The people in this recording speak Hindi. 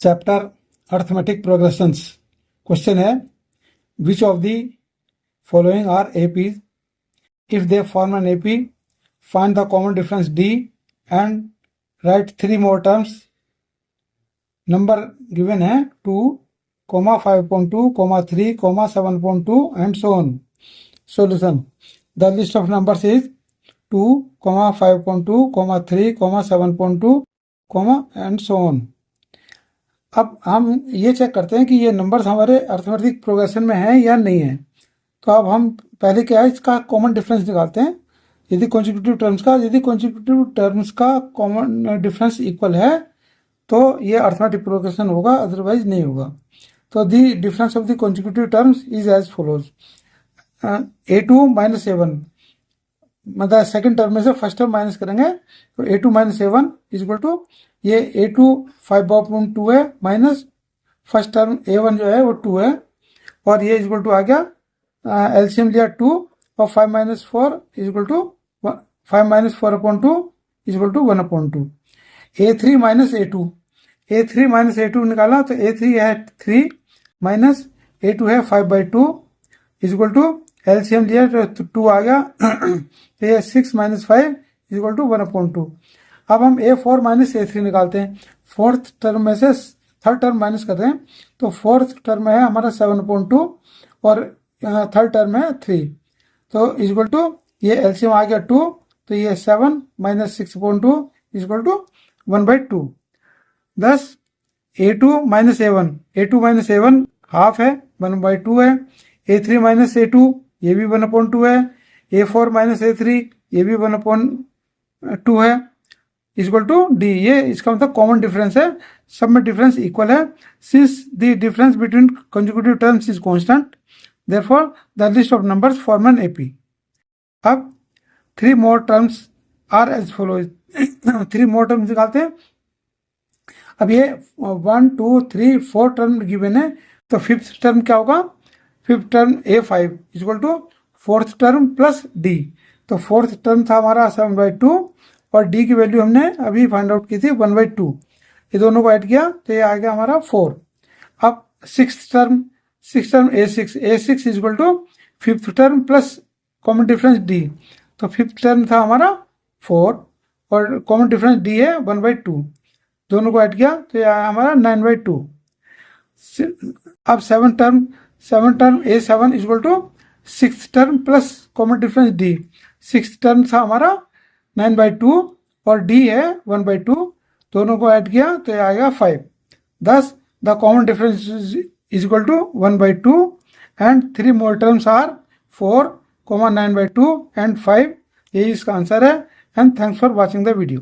Chapter arithmetic progressions. क्वेश्चन है which of the following are APs, if they form an AP find the common difference d and write 3 more terms. Number given है 2, 5.2, 3, 7.2 and so on. Solution, the list of numbers is 2, 5.2, 3, 7.2 and so on. अब हम ये चेक करते हैं कि ये नंबर्स हमारे अर्थमेटिक प्रोग्रेशन में हैं या नहीं है। तो अब हम पहले क्या है, इसका कॉमन डिफरेंस निकालते हैं। यदि कॉन्जिक्यूटिव टर्म्स का कॉमन डिफरेंस इक्वल है तो ये अर्थमेटिक प्रोग्रेशन होगा, अदरवाइज नहीं होगा। तो the difference of the consecutive terms is as follows. a2 - a1, मतलब सेकंड टर्म में से फर्स्ट टर्म माइनस करेंगे तो a2 - a1 is equal to, ये a2 5.2 है माइनस फर्स्ट टर्म a1 जो है वो 2 है, और ये इज इक्वल टू आ गया एलसीएम लिया 2 और 5 - 4 is equal to 5 - 4/2 is equal to 1/2। a3 - a2 निकाला तो a3 है 3 माइनस a2 है 5/2 इज इक्वल टू एलसीएम लिया तो 2 आ गया तो ये 6 - 5 इज इक्वल टू 1/2। अब हम a4 - a3 निकालते हैं। फोर्थ टर्म में से थर्ड टर्म माइनस कर रहे हैं तो फोर्थ टर्म है हमारा 7/2 और थर्ड टर्म है 3, तो इज इक्वल टू ये एलसीएम आ गया 2, तो ये 7 - 6.2 इज इक्वल टू 1/2। दस a2 - a1 हाफ है 1/2 है, a3 - a2 ये भी 1/2 है, a4 - a3 ये भी 1/2 है, इज इक्वल टू डी। ये इसका मतलब कॉमन डिफरेंस है, सब में डिफरेंस इक्वल है। Since the difference between consecutive terms is constant, therefore the list of numbers form an AP. अब 3 more terms are as follows. 3 more terms निकालते हैं। अब ये 1, 2, 3, 4 टर्म गिवन है, तो फिफ्थ टर्म क्या होगा, fifth term a5 is equal to fourth term plus d. तो फोर्थ टर्म था हमारा 7/2 और डी की वैल्यू हमने अभी फाइंड आउट की थी 1/2। ये दोनों को ऐड किया तो ये आ गया हमारा 4। अब six term a6 is equal to fifth term plus common difference d. तो फिफ्थ टर्म था हमारा 4 और कॉमन डिफरेंस डी है 1/2, दोनों को ऐड किया तो ये आया हमारा 9/2। अब seven term a7 is equal to six term plus common difference d. Six term था हमारा 9/2 और डी है 1/2, दोनों को ऐड किया तो ये आएगा 5। Thus the common difference is equal to 1/2 and 3 more terms are 4, 9/2 and 5। यही इसका आंसर है। And thanks for watching the video.